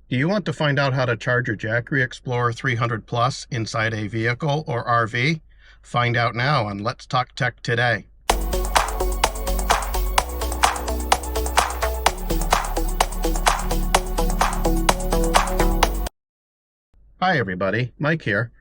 Do you want to find out how to charge your Jackery Explorer 300 Plus inside a vehicle or RV? Find out now on Let's Talk Tech Today. Hi everybody, Mike here.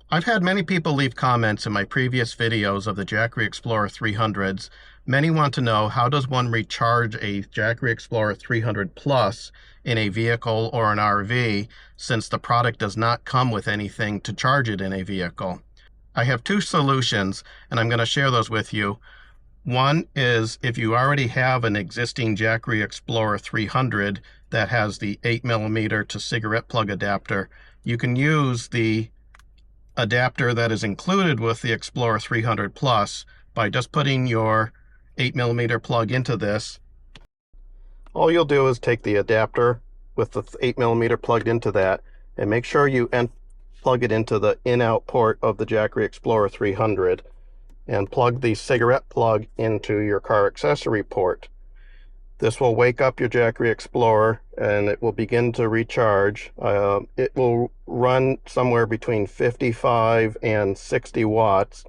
I've had many people leave comments in my previous videos of the Jackery Explorer 300s. Many want to know, how does one recharge a Jackery Explorer 300 Plus in a vehicle or an RV, since the product does not come with anything to charge it in a vehicle? I have two solutions, and I'm going to share those with you. One is, if you already have an existing Jackery Explorer 300 that has the 8mm to cigarette plug adapter, you can use the adapter that is included with the Explorer 300 Plus by just putting your 8mm plug into this. All you'll do is take the adapter with the 8mm plugged into that and make sure you plug it into the in-out port of the Jackery Explorer 300 and plug the cigarette plug into your car accessory port. This will wake up your Jackery Explorer and it will begin to recharge. It will run somewhere between 55 and 60 watts.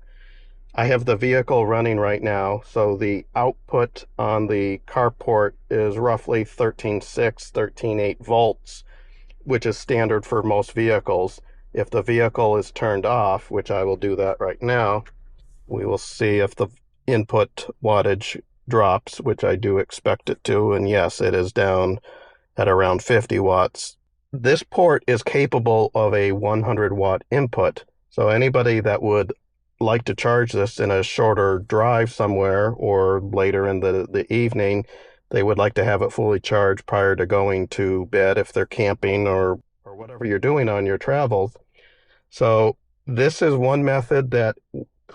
I have the vehicle running right now, so the output on the carport is roughly 13.6, 13.8 volts, which is standard for most vehicles. If the vehicle is turned off, which I will do that right now, we will see if the input wattage drops, which I do expect it to, and yes, it is down at around 50 watts. This port is capable of a 100 watt input, so anybody that would like to charge this in a shorter drive somewhere or later in the evening, they would like to have it fully charged prior to going to bed if they're camping or whatever you're doing on your travels. So this is one method that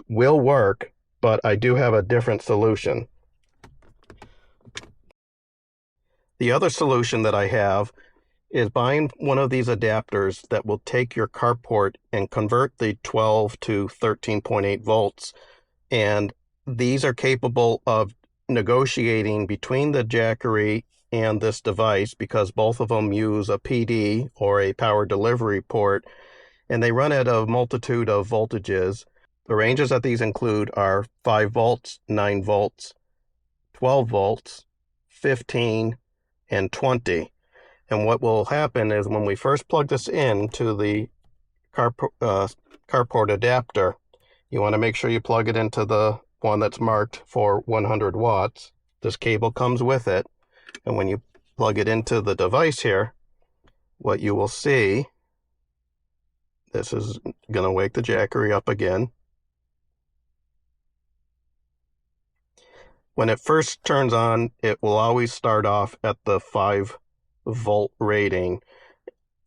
will work, but I do have a different solution. The other solution that I have is buying one of these adapters that will take your carport and convert the 12 to 13.8 volts. And these are capable of negotiating between the Jackery and this device, because both of them use a PD or a power delivery port, and they run at a multitude of voltages. The ranges that these include are 5 volts, 9 volts, 12 volts, 15, and 20. And what will happen is, when we first plug this in to the carport adapter, you want to make sure you plug it into the one that's marked for 100 watts. This cable comes with it. And when you plug it into the device here, what you will see, this is going to wake the Jackery up again. When it first turns on, it will always start off at the 5 volt rating,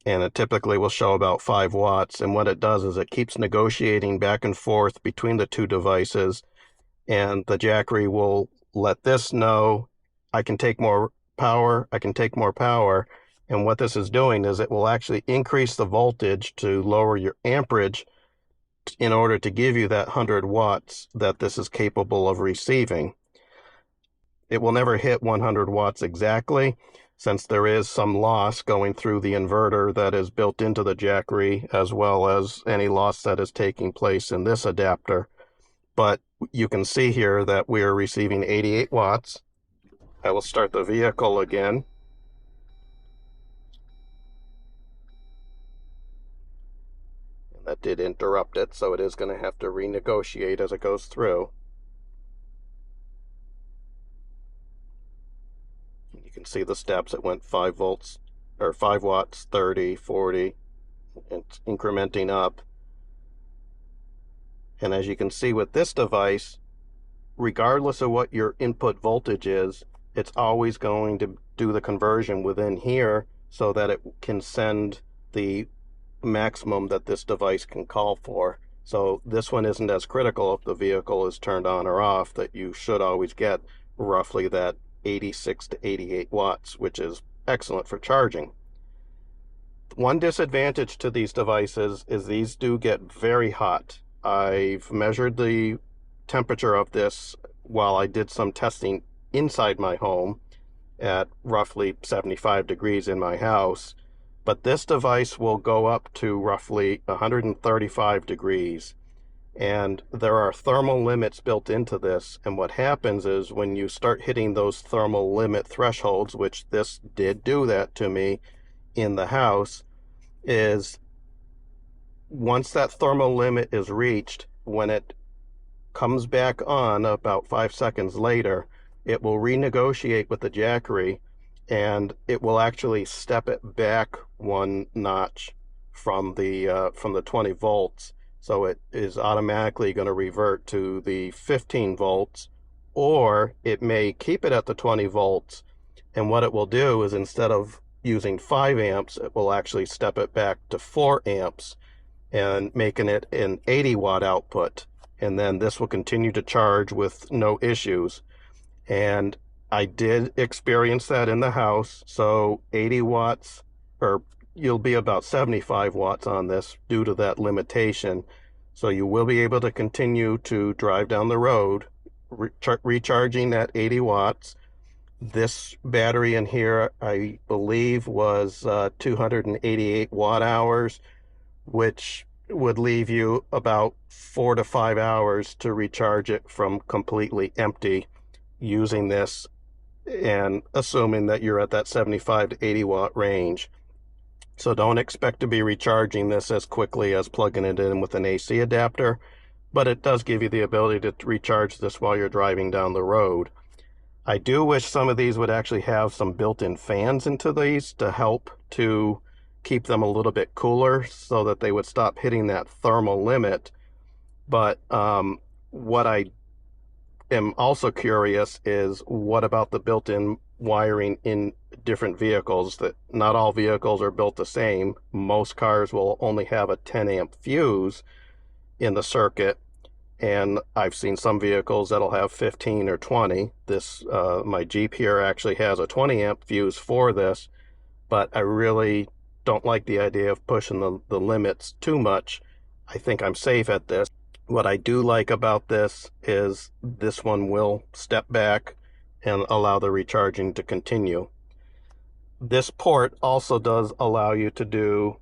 and it typically will show about 5 watts. And what it does is it keeps negotiating back and forth between the two devices, and the Jackery will let this know, I can take more power, I can take more power. And what this is doing is it will actually increase the voltage to lower your amperage in order to give you that 100 watts that this is capable of receiving. It will never hit 100 watts exactly, since there is some loss going through the inverter that is built into the Jackery, as well as any loss that is taking place in this adapter. But you can see here that we are receiving 88 watts. I will start the vehicle again. And that did interrupt it, so it is going to have to renegotiate as it goes through. You can see the steps. It went 5 volts or 5 watts, 30, 40, and it's incrementing up. And as you can see with this device, regardless of what your input voltage is, it's always going to do the conversion within here so that it can send the maximum that this device can call for. So this one isn't as critical if the vehicle is turned on or off, that you should always get roughly that 86 to 88 watts, which is excellent for charging. One disadvantage to these devices is these do get very hot. I've measured the temperature of this while I did some testing inside my home at roughly 75 degrees in my house, but this device will go up to roughly 135 degrees. And there are thermal limits built into this, and what happens is when you start hitting those thermal limit thresholds, which this did do that to me in the house, is once that thermal limit is reached, when it comes back on about 5 seconds later, it will renegotiate with the Jackery, and it will actually step it back one notch from the 20 volts. So it is automatically going to revert to the 15 volts, or it may keep it at the 20 volts. And what it will do is instead of using 5 amps, it will actually step it back to 4 amps and making it an 80 watt output. And then this will continue to charge with no issues. And I did experience that in the house. So 80 watts, or you'll be about 75 watts on this due to that limitation. So you will be able to continue to drive down the road, recharging at 80 watts. This battery in here, I believe, was 288 watt hours, which would leave you about 4 to 5 hours to recharge it from completely empty using this, and assuming that you're at that 75 to 80 watt range. So don't expect to be recharging this as quickly as plugging it in with an AC adapter, but it does give you the ability to recharge this while you're driving down the road. I do wish some of these would actually have some built-in fans into these to help to keep them a little bit cooler so that they would stop hitting that thermal limit. But what I am also curious is, what about the built-in wiring in different vehicles? That not all vehicles are built the same. Most cars will only have a 10 amp fuse in the circuit, and I've seen some vehicles that'll have 15 or 20. This my Jeep here actually has a 20 amp fuse for this, but I really don't like the idea of pushing the limits too much. I think I'm safe at this. What I do like about this is this one will step back and allow the recharging to continue. This port also does allow you to do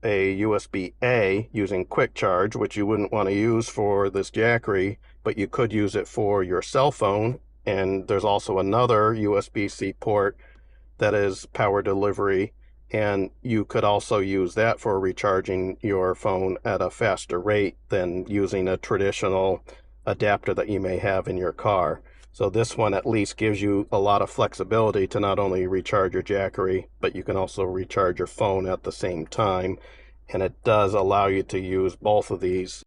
a USB-A using quick charge, which you wouldn't want to use for this Jackery, but you could use it for your cell phone. And there's also another USB-C port that is power delivery, and you could also use that for recharging your phone at a faster rate than using a traditional adapter that you may have in your car. So this one at least gives you a lot of flexibility to not only recharge your Jackery, but you can also recharge your phone at the same time. And it does allow you to use both of these.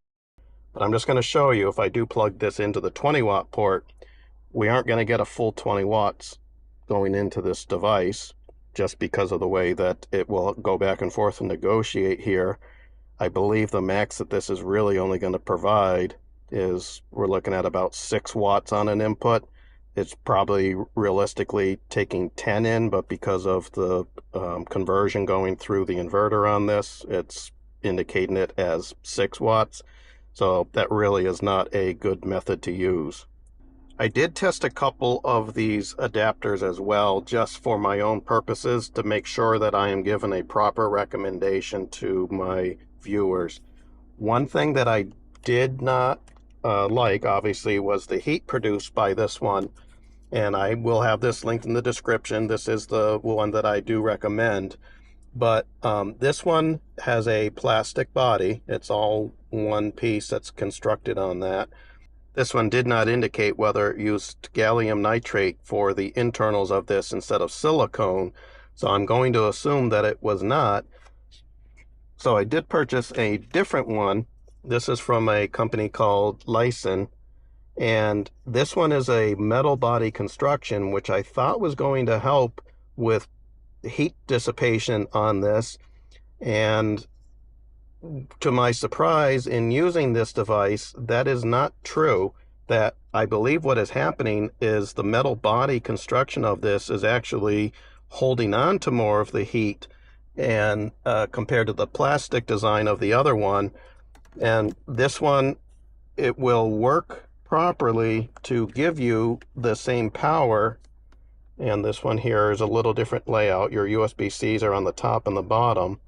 But I'm just going to show you, if I do plug this into the 20 watt port, we aren't going to get a full 20 watts going into this device, just because of the way that it will go back and forth and negotiate here. I believe the max that this is really only going to provide is, we're looking at about 6 watts on an input. It's probably realistically taking 10 in, but because of the conversion going through the inverter on this, it's indicating it as 6 watts. So that really is not a good method to use. I did test a couple of these adapters as well, just for my own purposes, to make sure that I am giving a proper recommendation to my viewers. One thing that I did not like, obviously, was the heat produced by this one, and I will have this linked in the description. This is the one that I do recommend, but this one has a plastic body. It's all one piece that's constructed on that. This one did not indicate whether it used gallium nitrate for the internals of this instead of silicone, so I'm going to assume that it was not. So I did purchase a different one. This is from a company called Lyson, and this one is a metal body construction, which I thought was going to help with heat dissipation on this. And to my surprise, in using this device, that is not true. That I believe what is happening is the metal body construction of this is actually holding on to more of the heat, and compared to the plastic design of the other one. And this one, it will work properly to give you the same power And this one here is a little different layout. Your USB-Cs are on the top and the bottom.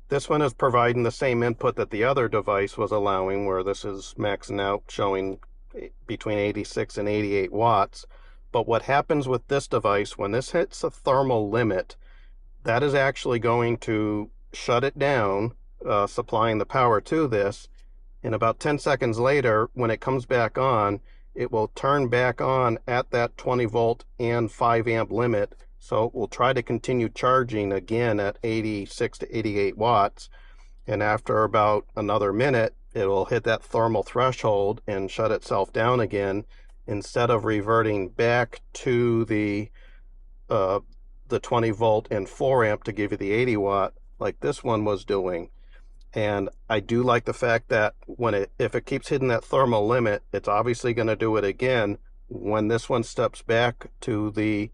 This one is providing the same input that the other device was allowing, where this is maxing out, showing between 86 and 88 watts. But what happens with this device, when this hits a thermal limit, that is actually going to shut it down, supplying the power to this. And about 10 seconds later, when it comes back on, it will turn back on at that 20 volt and 5 amp limit. So it will try to continue charging again at 86 to 88 watts. And after about another minute, it will hit that thermal threshold and shut itself down again, instead of reverting back to the 20 volt and 4 amp to give you the 80 watt like this one was doing. And I do like the fact that if it keeps hitting that thermal limit, it's obviously going to do it again. When this one steps back to the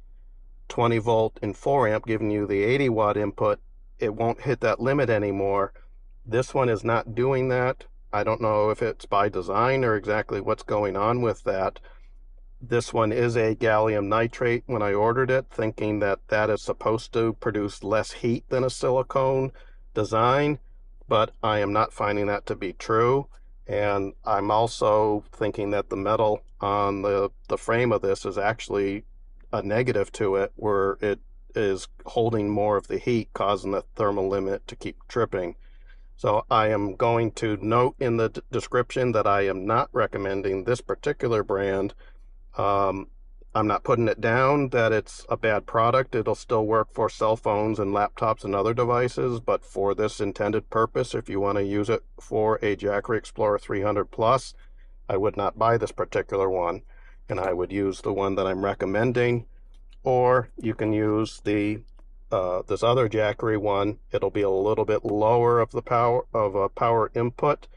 20 volt and 4 amp, giving you the 80 watt input, it won't hit that limit anymore. This one is not doing that. I don't know if it's by design or exactly what's going on with that. This one is a gallium nitrate when I ordered it, thinking that that is supposed to produce less heat than a silicone design, but I am not finding that to be true. And I'm also thinking that the metal on the frame of this is actually a negative to it, where it is holding more of the heat, causing the thermal limit to keep tripping. So I am going to note in the description that I am not recommending this particular brand. I'm not putting it down that it's a bad product. It'll still work for cell phones and laptops and other devices, but for this intended purpose, if you want to use it for a Jackery Explorer 300 Plus, I would not buy this particular one, and I would use the one that I'm recommending. Or you can use the this other Jackery one. It'll be a little bit lower of the power input,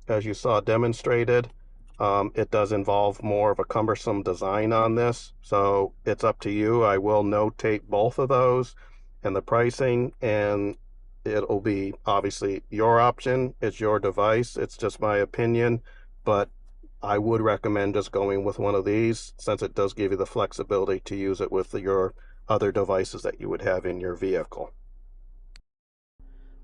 as you saw demonstrated. It does involve more of a cumbersome design on this, so it's up to you. I will notate both of those and the pricing, and it'll be obviously your option. It's your device. It's just my opinion, but I would recommend just going with one of these, since it does give you the flexibility to use it with your other devices that you would have in your vehicle.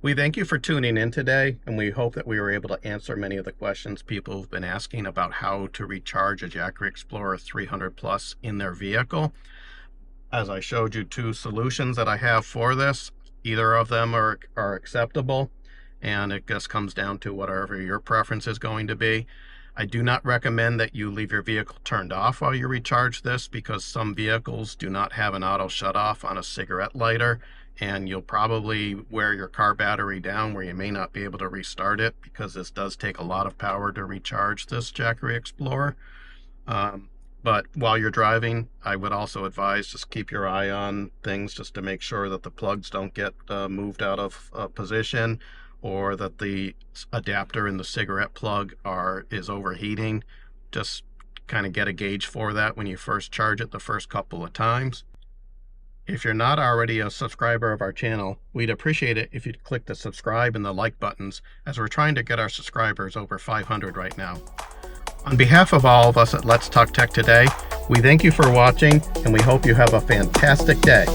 We thank you for tuning in today, and we hope that we were able to answer many of the questions people have been asking about how to recharge a Jackery Explorer 300 Plus in their vehicle. As I showed you two solutions that I have for this, either of them are acceptable, and it just comes down to whatever your preference is going to be. I do not recommend that you leave your vehicle turned off while you recharge this, because some vehicles do not have an auto shut off on a cigarette lighter, and you'll probably wear your car battery down where you may not be able to restart it, because this does take a lot of power to recharge this Jackery Explorer. But while you're driving, I would also advise just keep your eye on things, just to make sure that the plugs don't get moved out of position, or that the adapter in the cigarette plug is overheating. Just kind of get a gauge for that when you first charge it the first couple of times. If you're not already a subscriber of our channel, we'd appreciate it if you'd click the subscribe and the like buttons, as we're trying to get our subscribers over 500 right now. On behalf of all of us at Let's Talk Tech Today, we thank you for watching, and we hope you have a fantastic day.